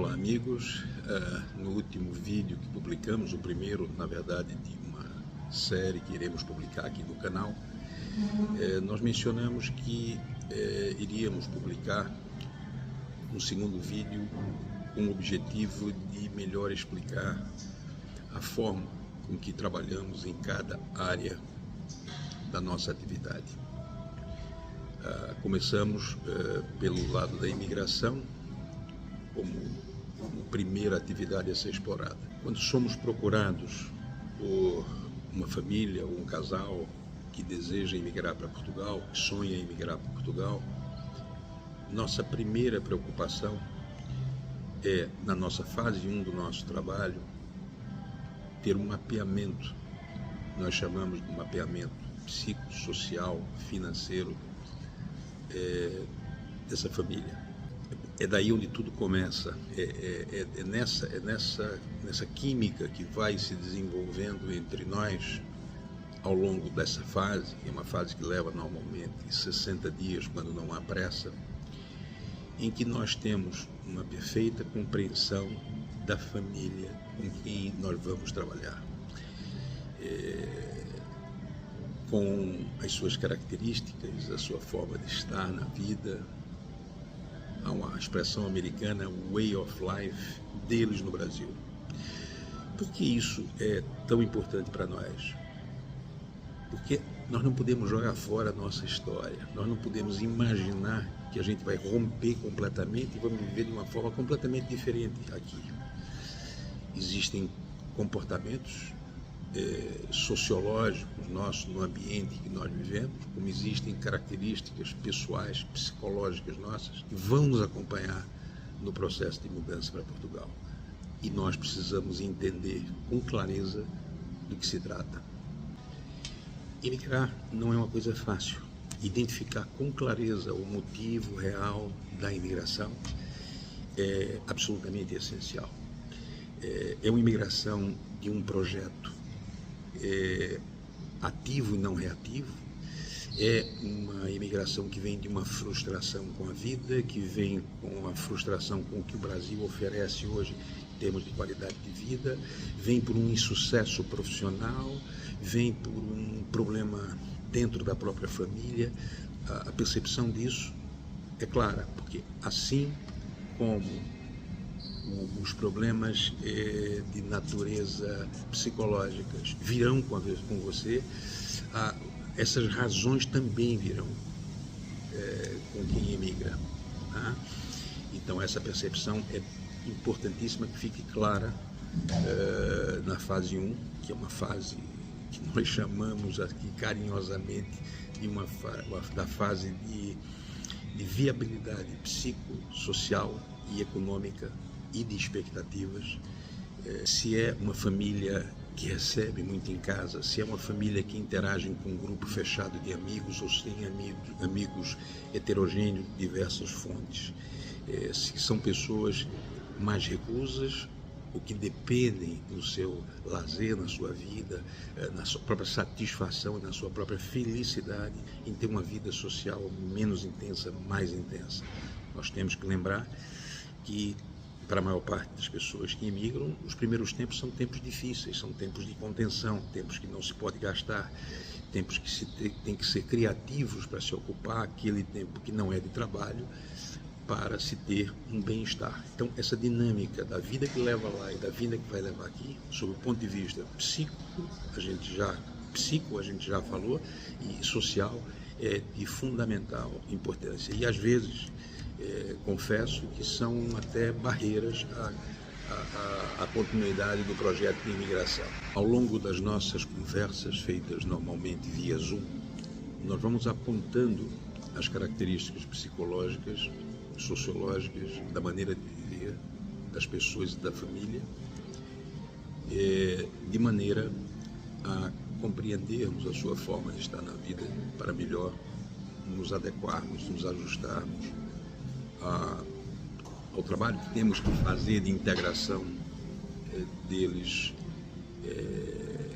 Olá amigos, no último vídeo que publicamos, o primeiro na verdade de uma série que iremos publicar aqui no canal, nós mencionamos que iríamos publicar um segundo vídeo com o objetivo de melhor explicar a forma com que trabalhamos em cada área da nossa atividade. Começamos pelo lado da imigração, como primeira atividade a ser explorada. Quando somos procurados por uma família ou um casal que deseja emigrar para Portugal, que sonha em emigrar para Portugal, nossa primeira preocupação é, na nossa fase 1 do nosso trabalho, ter um mapeamento. Nós chamamos de mapeamento psicossocial, financeiro dessa família. É daí onde tudo começa, nessa química que vai se desenvolvendo entre nós ao longo dessa fase, que é uma fase que leva normalmente 60 dias, quando não há pressa, em que nós temos uma perfeita compreensão da família com quem nós vamos trabalhar, com as suas características, a sua forma de estar na vida. Há uma expressão americana, way of life, deles no Brasil. Por que isso é tão importante para nós? Porque nós não podemos jogar fora a nossa história, nós não podemos imaginar que a gente vai romper completamente e vamos viver de uma forma completamente diferente aqui. Existem comportamentos sociológicos nossos no ambiente que nós vivemos, como existem características pessoais, psicológicas nossas, que vão nos acompanhar no processo de mudança para Portugal. E nós precisamos entender com clareza do que se trata. Emigrar não é uma coisa fácil. Identificar com clareza o motivo real da imigração é absolutamente essencial. É uma imigração de um projeto ativo e não reativo, é uma imigração que vem de uma frustração com a vida, que vem com a frustração com o que o Brasil oferece hoje em termos de qualidade de vida, vem por um insucesso profissional, vem por um problema dentro da própria família. A percepção disso é clara, porque assim como os problemas de natureza psicológicas virão com você, essas razões também virão com quem emigra. Tá? Então essa percepção é importantíssima que fique clara na fase 1, que é uma fase que nós chamamos aqui carinhosamente da fase de viabilidade psicossocial e econômica e de expectativas. Se é uma família que recebe muito em casa, se é uma família que interage com um grupo fechado de amigos, ou se tem amigos heterogêneos de diversas fontes, se são pessoas mais reclusas, ou que dependem do seu lazer na sua vida, na sua própria satisfação, na sua própria felicidade em ter uma vida social menos intensa, mais intensa. Nós temos que lembrar que, para a maior parte das pessoas que imigram, os primeiros tempos são tempos difíceis, são tempos de contenção, tempos que não se pode gastar, tempos que tem que ser criativos para se ocupar aquele tempo que não é de trabalho, para se ter um bem-estar. Então, essa dinâmica da vida que leva lá e da vida que vai levar aqui, sob o ponto de vista psíquico, a gente já falou, e social, é de fundamental importância. E às vezes, confesso que são até barreiras à continuidade do projeto de imigração. Ao longo das nossas conversas, feitas normalmente via Zoom, nós vamos apontando as características psicológicas, sociológicas, da maneira de viver das pessoas e da família, de maneira a compreendermos a sua forma de estar na vida para melhor nos adequarmos, nos ajustarmos ao trabalho que temos que fazer de integração deles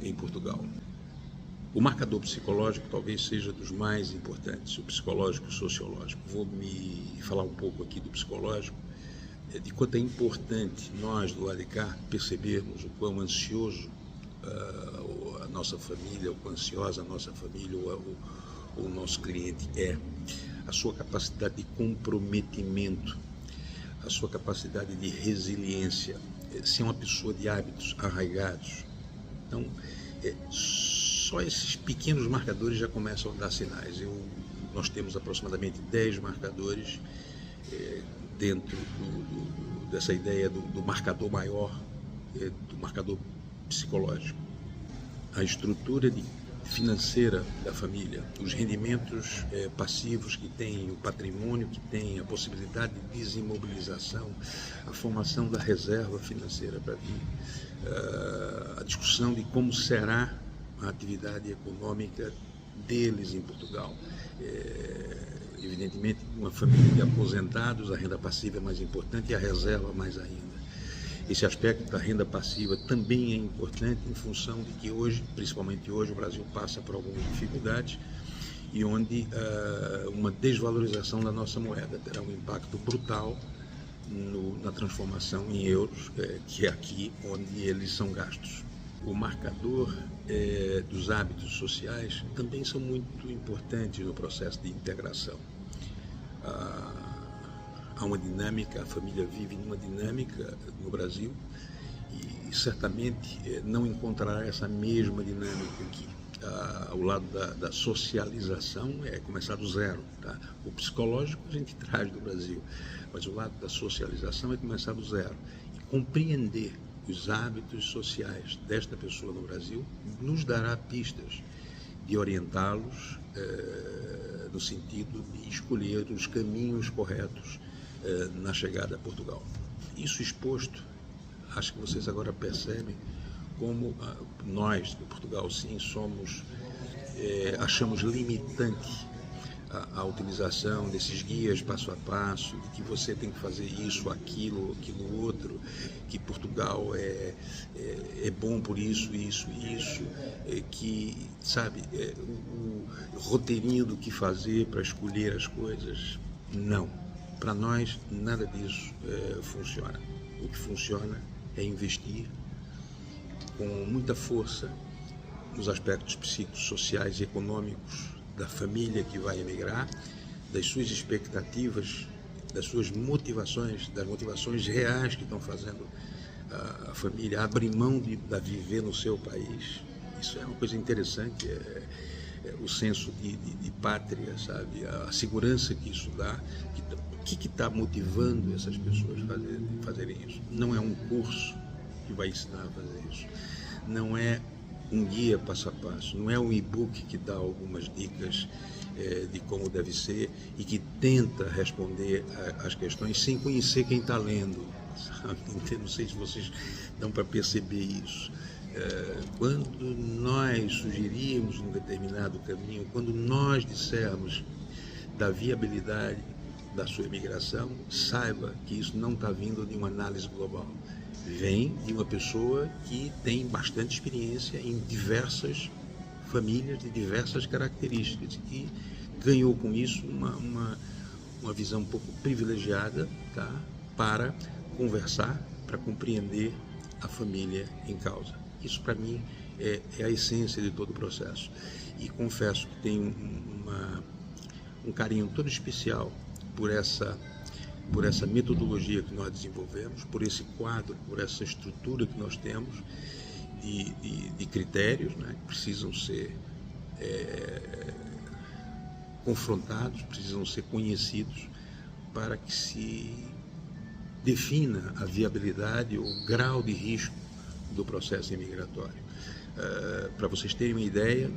em Portugal. O marcador psicológico talvez seja dos mais importantes, o psicológico e o sociológico. Vou me falar um pouco aqui do psicológico. de quanto é importante nós, do lado de cá, percebermos o quão ansioso a nossa família, o quão ansiosa a nossa família, o nosso cliente é, a sua capacidade de comprometimento, a sua capacidade de resiliência, ser uma pessoa de hábitos arraigados. Então, só esses pequenos marcadores já começam a dar sinais. Nós temos aproximadamente 10 marcadores dentro dessa ideia do marcador maior, do marcador psicológico. A estrutura financeira da família, os rendimentos passivos que tem, o patrimônio que tem, a possibilidade de desimobilização, a formação da reserva financeira para vir, a discussão de como será a atividade econômica deles em Portugal. Evidentemente, uma família de aposentados, a renda passiva é mais importante e a reserva mais ainda. Esse aspecto da renda passiva também é importante em função de que hoje, principalmente hoje, o Brasil passa por algumas dificuldades e onde uma desvalorização da nossa moeda terá um impacto brutal na transformação em euros, que é aqui onde eles são gastos. O marcador dos hábitos sociais também são muito importantes no processo de integração. Há uma dinâmica, a família vive numa dinâmica no Brasil e certamente não encontrará essa mesma dinâmica aqui. O lado da socialização é começar do zero. Tá? O psicológico a gente traz do Brasil, mas o lado da socialização é começar do zero. E compreender os hábitos sociais desta pessoa no Brasil nos dará pistas de orientá-los no sentido de escolher os caminhos corretos na chegada a Portugal. Isso exposto, acho que vocês agora percebem como nós, de Portugal, sim, achamos limitante a utilização desses guias passo a passo, de que você tem que fazer isso, aquilo outro, que Portugal é bom por isso, que, sabe, o roteirinho do que fazer para escolher as coisas, não. Para nós, nada disso funciona. O que funciona é investir com muita força nos aspectos psicossociais e econômicos da família que vai emigrar, das suas expectativas, das suas motivações, das motivações reais que estão fazendo a família abrir mão de viver no seu país. Isso é uma coisa interessante, o senso de pátria, sabe? A segurança que isso dá. O que está motivando essas pessoas a fazerem isso? Não é um curso que vai ensinar a fazer isso. Não é um guia passo a passo, não é um e-book que dá algumas dicas de como deve ser e que tenta responder às questões sem conhecer quem está lendo, sabe? Não sei se vocês dão para perceber isso. Quando nós sugerimos um determinado caminho, quando nós dissermos da viabilidade da sua imigração, saiba que isso não está vindo de uma análise global. Vem de uma pessoa que tem bastante experiência em diversas famílias de diversas características e ganhou com isso uma visão um pouco privilegiada, tá? Para conversar, para compreender a família em causa. Isso, para mim, é a essência de todo o processo. E confesso que tenho um carinho todo especial por essa metodologia que nós desenvolvemos, por esse quadro, por essa estrutura que nós temos de critérios, né, que precisam ser confrontados, precisam ser conhecidos para que se defina a viabilidade ou o grau de risco do processo imigratório. Para vocês terem uma ideia,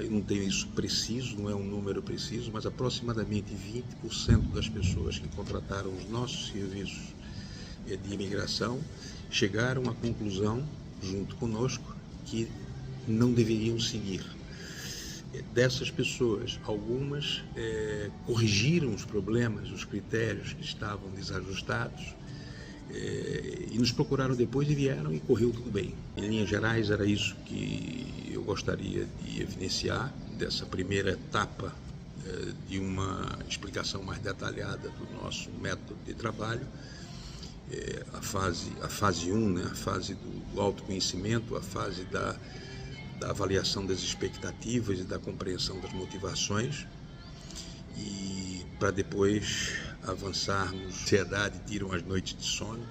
eu não tenho isso preciso, não é um número preciso, mas aproximadamente 20% das pessoas que contrataram os nossos serviços de imigração chegaram à conclusão, junto conosco, que não deveriam seguir. Dessas pessoas, algumas corrigiram os problemas, os critérios que estavam desajustados, e nos procuraram depois e vieram e correu tudo bem. Em linhas gerais, era isso que eu gostaria de evidenciar dessa primeira etapa de uma explicação mais detalhada do nosso método de trabalho. a fase 1, né, a fase do autoconhecimento, a fase da avaliação das expectativas e da compreensão das motivações, e para depois avançarmos. Ansiedade tiram as noites de sono,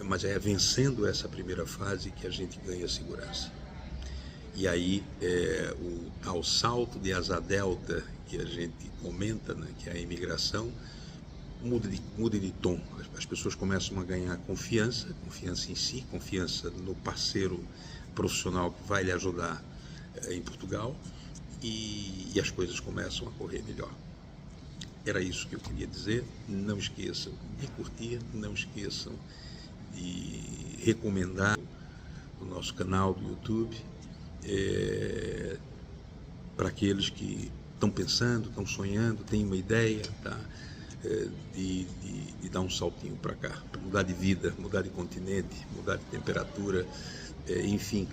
mas é vencendo essa primeira fase que a gente ganha segurança. E aí o tal salto de asa delta que a gente comenta, né, que é a imigração, muda de tom. As pessoas começam a ganhar confiança em si, confiança no parceiro profissional que vai lhe ajudar em Portugal, e as coisas começam a correr melhor. Era isso que eu queria dizer. Não esqueçam de curtir, não esqueçam de recomendar o nosso canal do YouTube para aqueles que estão pensando, estão sonhando, têm uma ideia, tá? De dar um saltinho para cá, para mudar de vida, mudar de continente, mudar de temperatura, enfim,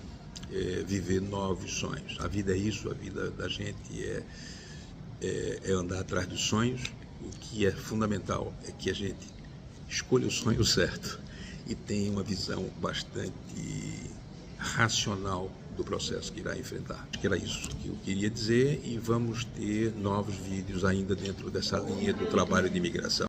viver novos sonhos. A vida é isso, a vida da gente é andar atrás dos sonhos. O que é fundamental é que a gente escolha o sonho certo e tenha uma visão bastante racional do processo que irá enfrentar. Acho que era isso que eu queria dizer, e vamos ter novos vídeos ainda dentro dessa linha do trabalho de imigração.